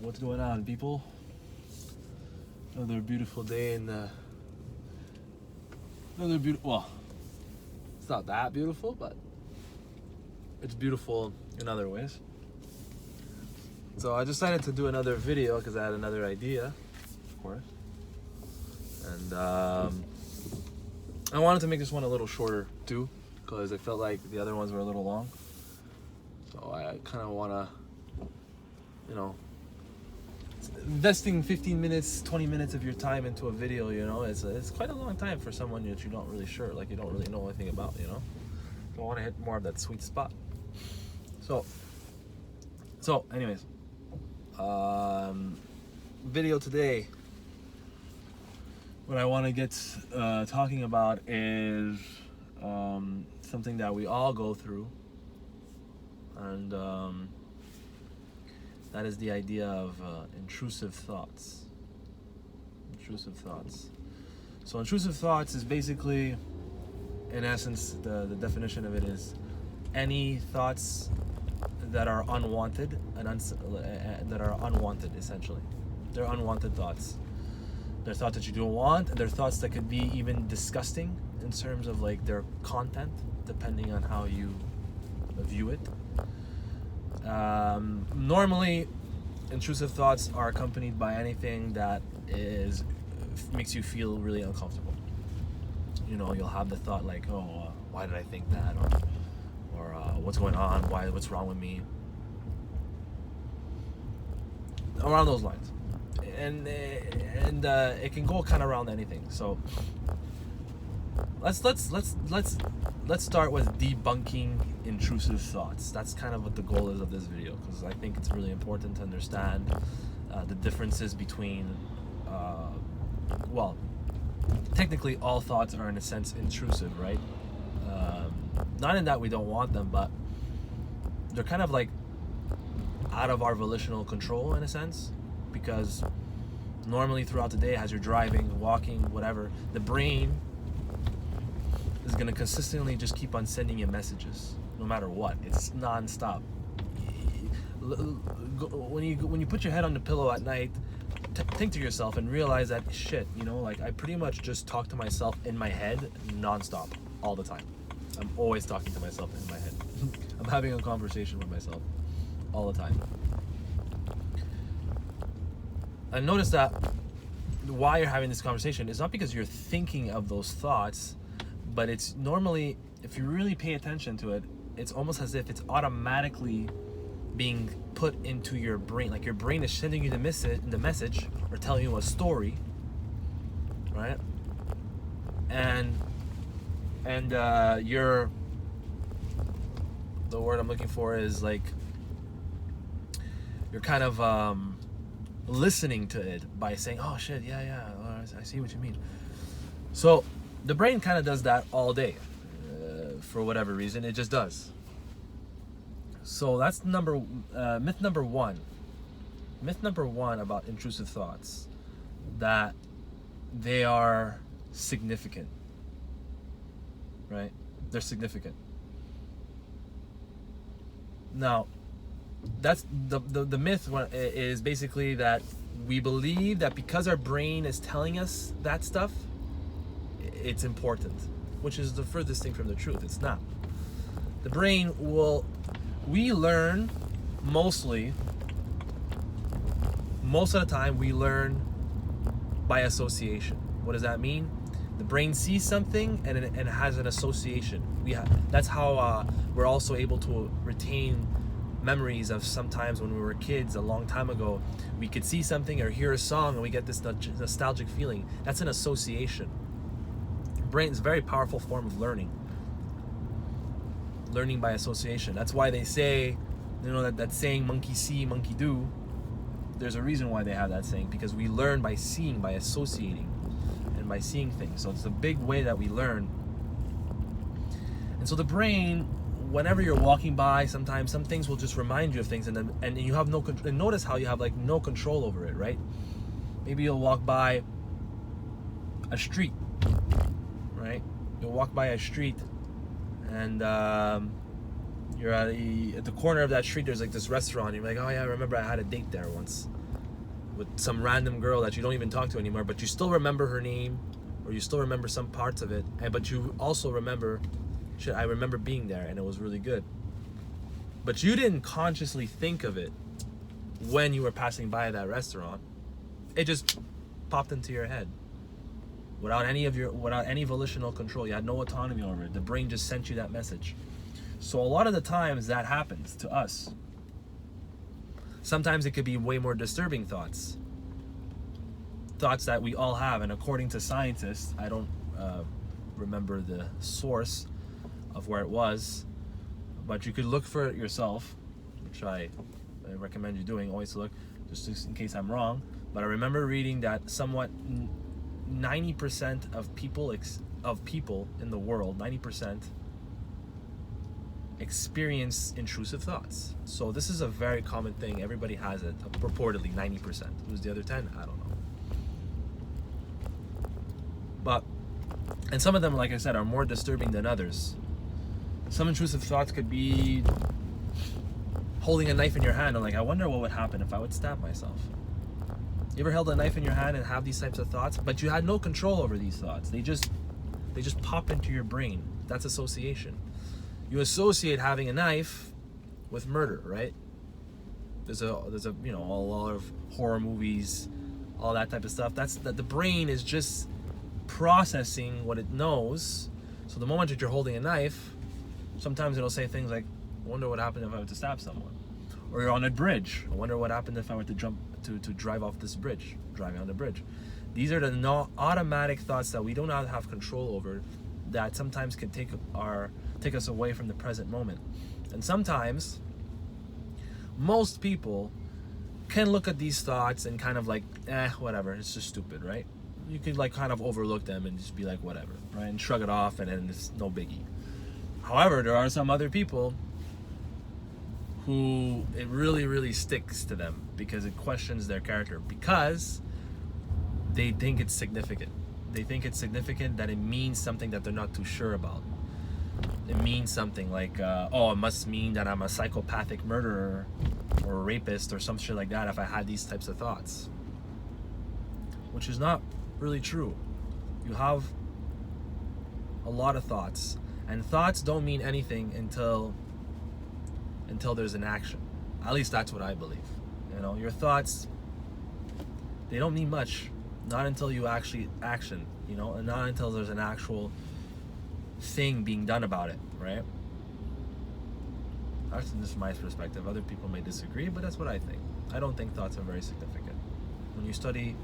What's going on, people? Another beautiful day in the... Well, it's not that beautiful, but it's beautiful in other ways. So I decided to do another video because I had another idea, of course. And I wanted to make this one a little shorter too, because I felt like the other ones were a little long. So I kind of want to, investing 15 minutes, 20 minutes of your time into a video, it's quite a long time for someone that you don't really you don't really know anything about, So I want to hit more of that sweet spot. So anyways, video today, what I want to get talking about is something that we all go through, and that is the idea of intrusive thoughts. Intrusive thoughts. So intrusive thoughts is basically, in essence, the definition of it is any thoughts that are unwanted that are unwanted, essentially. They're unwanted thoughts. They're thoughts that you don't want, and they're thoughts that could be even disgusting in terms of like their content, depending on how you view it. Normally, intrusive thoughts are accompanied by anything that makes you feel really uncomfortable. You'll have the thought like, oh, why did I think that, or what's going on? What's wrong with me? Around those lines, and it can go kind of around anything. So let's start with debunking intrusive thoughts. That's kind of what the goal is of this video, because I think it's really important to understand the differences between technically all thoughts are in a sense intrusive, right? Not in that we don't want them, but they're kind of like out of our volitional control in a sense, because normally throughout the day, as you're driving, walking, whatever, the brain is going to consistently just keep on sending you messages, no matter what. It's non-stop. When you put your head on the pillow at night, think to yourself and realize that shit, I pretty much just talk to myself in my head non-stop all the time. I'm always talking to myself in my head. I'm having a conversation with myself all the time. And notice that why you're having this conversation is not because you're thinking of those thoughts, but it's normally, if you really pay attention to it, it's almost as if it's automatically being put into your brain. Like your brain is sending you the message or telling you a story, right? And the word I'm looking for is like, you're kind of listening to it by saying, oh shit, yeah, I see what you mean. So the brain kind of does that all day. For whatever reason, it just does. So that's myth number one. Myth number one about intrusive thoughts, that they are significant, right? They're significant. Now, that's the myth is basically that we believe that because our brain is telling us that stuff, it's important, which is the furthest thing from the truth. It's not. The brain we learn most of the time, we learn by association. What does that mean? The brain sees something and it has an association. That's how we're also able to retain memories of sometimes when we were kids a long time ago. We could see something or hear a song and we get this nostalgic feeling. That's an association. Brain is a very powerful form of learning by association. That's why they say, that saying, monkey see, monkey do. There's a reason why they have that saying, because we learn by seeing, by associating, and by seeing things. So it's a big way that we learn. And so the brain, whenever you're walking by, sometimes some things will just remind you of things, and you have no control. And notice how you have like no control over it, right? Maybe you'll walk by a street, right? You'll walk by a street, and you're at the corner of that street. There's like this restaurant. You're like, oh yeah, I remember I had a date there once. with some random girl that you don't even talk to anymore, but you still remember her name, or you still remember some parts of it, but you also remember, shit, I remember being there and it was really good. But you didn't consciously think of it when you were passing by that restaurant. It just popped into your head without any volitional control. You had no autonomy over it. The brain just sent you that message. So a lot of the times that happens to us. Sometimes it could be way more disturbing thoughts that we all have, and according to scientists, I don't remember the source of where it was, but you could look for it yourself, which I recommend you doing, always to look, just in case I'm wrong. But I remember reading that somewhat 90% of people in the world, 90% experience intrusive thoughts. So this is a very common thing. Everybody has it, purportedly 90%. Who's the other 10? I don't know. But, and some of them, like I said, are more disturbing than others. Some intrusive thoughts could be holding a knife in your hand and like, I wonder what would happen if I would stab myself. You ever held a knife in your hand and have these types of thoughts, but you had no control over these thoughts? They just pop into your brain. That's association. You associate having a knife with murder, right? There's a a lot of horror movies, all that type of stuff. That's that the brain is just processing what it knows. So the moment that you're holding a knife, sometimes it'll say things like, I wonder what happened if I were to stab someone. Or you're on a bridge. I wonder what happened if I were to to drive off this bridge, driving on the bridge. These are the automatic thoughts that we do not have control over, that sometimes can take us away from the present moment. And sometimes most people can look at these thoughts and kind of like, whatever, it's just stupid, right? You could like kind of overlook them and just be like, whatever, right? And shrug it off, and then it's no biggie. However, there are some other people who it really, really sticks to them because it questions their character, because they think it's significant. They think it's significant that it means something that they're not too sure about. It means something like, it must mean that I'm a psychopathic murderer or a rapist or some shit like that if I had these types of thoughts. Which is not really true. You have a lot of thoughts, and thoughts don't mean anything until there's an action. At least that's what I believe. Your thoughts, they don't mean much, not until you actually action, and not until there's an actual thing being done about it, right? That's just my perspective. Other people may disagree, but that's what I think. I don't think thoughts are very significant. When you study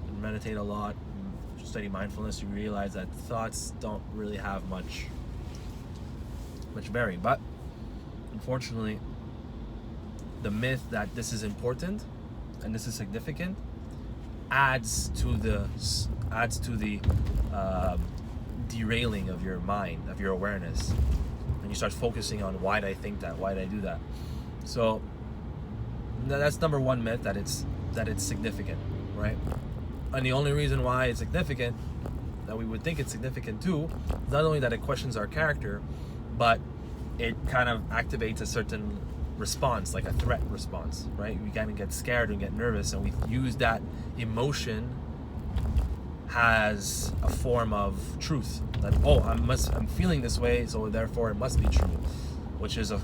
and meditate a lot, study mindfulness, you realize that thoughts don't really have much bearing. But unfortunately, the myth that this is important and this is significant adds to the derailing of your mind, of your awareness, and you start focusing on, why did I think that, why did I do that? So that's number one myth, that it's significant, right? And the only reason why it's significant, that we would think it's significant too, is not only that it questions our character, but it kind of activates a certain response, like a threat response, right? We kind of get scared and get nervous, and we use that emotion as a form of truth. That, I'm feeling this way, so therefore it must be true, which is an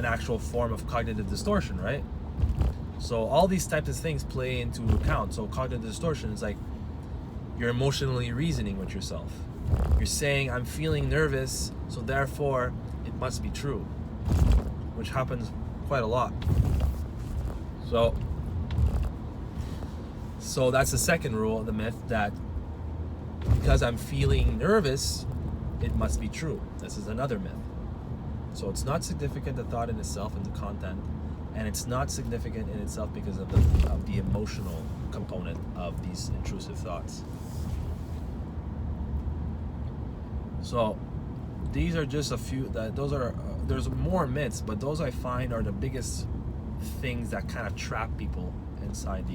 actual form of cognitive distortion, right? So all these types of things play into account. So cognitive distortion is like you're emotionally reasoning with yourself. You're saying, I'm feeling nervous, so therefore it must be true, which happens quite a lot. So that's the second rule of the myth, that because I'm feeling nervous, it must be true. This is another myth. So it's not significant, the thought in itself and the content, and it's not significant in itself because of the emotional component of these intrusive thoughts. So these are just a few. There's more myths, but those I find are the biggest things that kind of trap people inside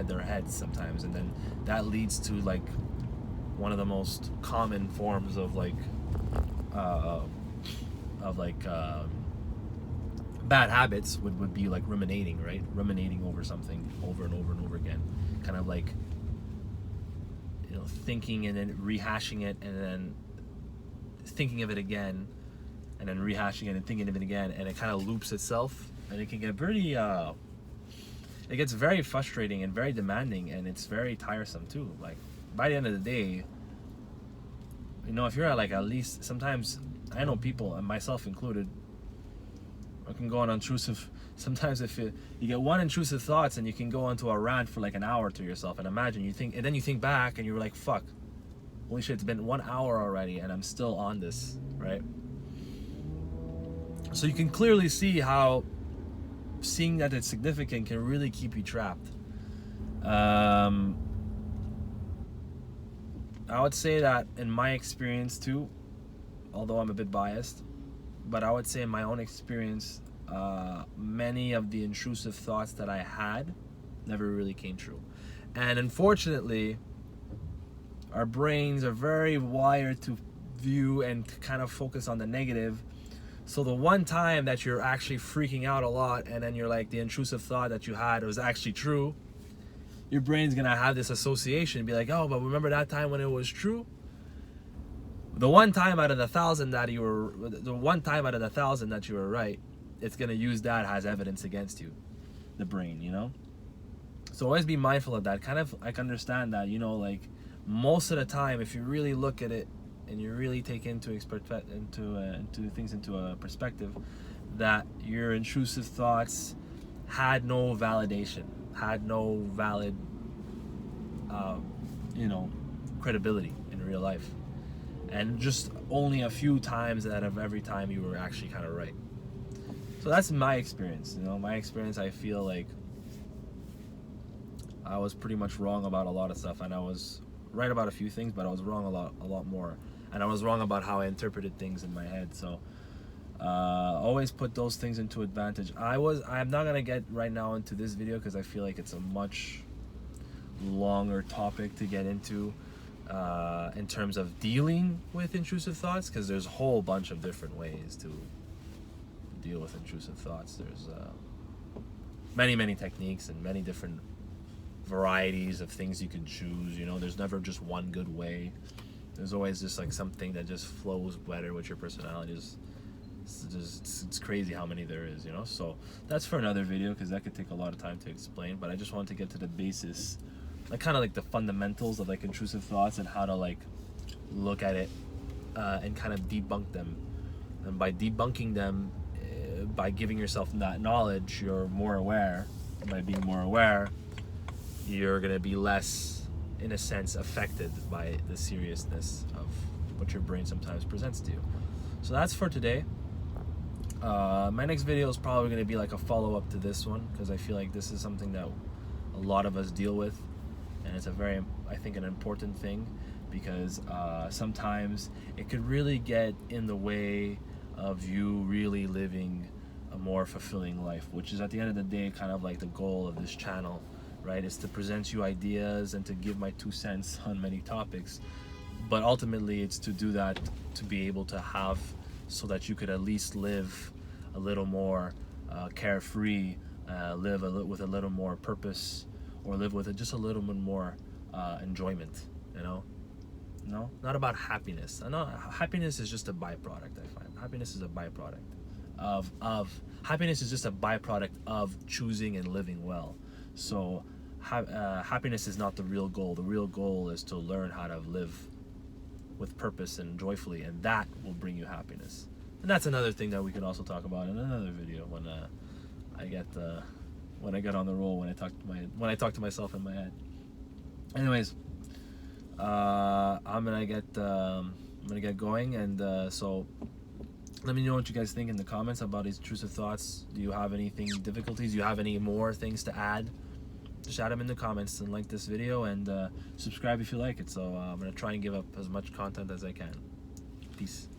their heads sometimes, and then that leads to like one of the most common forms of Bad habits would be like ruminating, right? Ruminating over something over and over and over again, kind of like, you know, thinking and then rehashing it, and then thinking of it again, and then rehashing it and thinking of it again, and it kind of loops itself, and it can get pretty it gets very frustrating and very demanding, and it's very tiresome too. Like, by the end of the day, you know, if you're at least, sometimes I know people, and myself included, I can go on intrusive. Sometimes if you get one intrusive thoughts, and you can go onto a rant for like an hour to yourself, and imagine you think, and then you think back, and you're like, fuck, holy shit, it's been 1 hour already, and I'm still on this, right? So you can clearly see how seeing that it's significant can really keep you trapped. I would say that in my experience too, although I'm a bit biased, but I would say in my own experience, many of the intrusive thoughts that I had never really came true. And unfortunately, our brains are very wired to view and to kind of focus on the negative. So the one time that you're actually freaking out a lot, and then you're like, the intrusive thought that you had was actually true, your brain's gonna have this association and be like, oh, but remember that time when it was true? The one time out of the thousand that you were right, it's gonna use that as evidence against you, the brain, you know? So always be mindful of that. Kind of like understand that, you know, like most of the time, if you really look at it and you really take into things into a perspective, that your intrusive thoughts had no validation, had no valid, you know, credibility in real life, and just only a few times out of every time you were actually kind of right. So that's my experience. You know, my experience, I feel like I was pretty much wrong about a lot of stuff, and I was right about a few things, but I was wrong a lot more, and I was wrong about how I interpreted things in my head. So always put those things into advantage. I'm not gonna get right now into this video because I feel like it's a much longer topic to get into in terms of dealing with intrusive thoughts, because there's a whole bunch of different ways to deal with intrusive thoughts. There's many techniques and many different varieties of things you can choose. You know, there's never just one good way. There's always just like something that just flows better with your personality. It's crazy how many there is, you know. So that's for another video, because that could take a lot of time to explain, but I just wanted to get to the basis, like kind of like the fundamentals of like intrusive thoughts, and how to like look at it and kind of debunk them. And by debunking them, by giving yourself that knowledge, you're more aware. And by being more aware, you're gonna be less, in a sense, affected by the seriousness of what your brain sometimes presents to you. So that's for today. My next video is probably going to be like a follow-up to this one, because I feel like this is something that a lot of us deal with, and it's a very, I think, an important thing, because sometimes it could really get in the way of you really living a more fulfilling life, which is at the end of the day kind of like the goal of this channel, right? Is to present you ideas and to give my 2 cents on many topics, but ultimately it's to do that to be able to have, so that you could at least live a little more carefree, live with a little more purpose, or live with just a little bit more enjoyment, you know? No, not about happiness. I know happiness is just a byproduct. I find happiness is a byproduct of happiness is just a byproduct of choosing and living well. So happiness is not the real goal. The real goal is to learn how to live with purpose and joyfully, and that will bring you happiness. And that's another thing that we can also talk about in another video when I get on the roll, when I talk to myself in my head. Anyways, I'm gonna get going, and so let me know what you guys think in the comments about these intrusive thoughts. Do you have anything difficulties? Do you have any more things to add? Just add them in the comments, and like this video, and subscribe if you like it. So I'm gonna try and give up as much content as I can. Peace.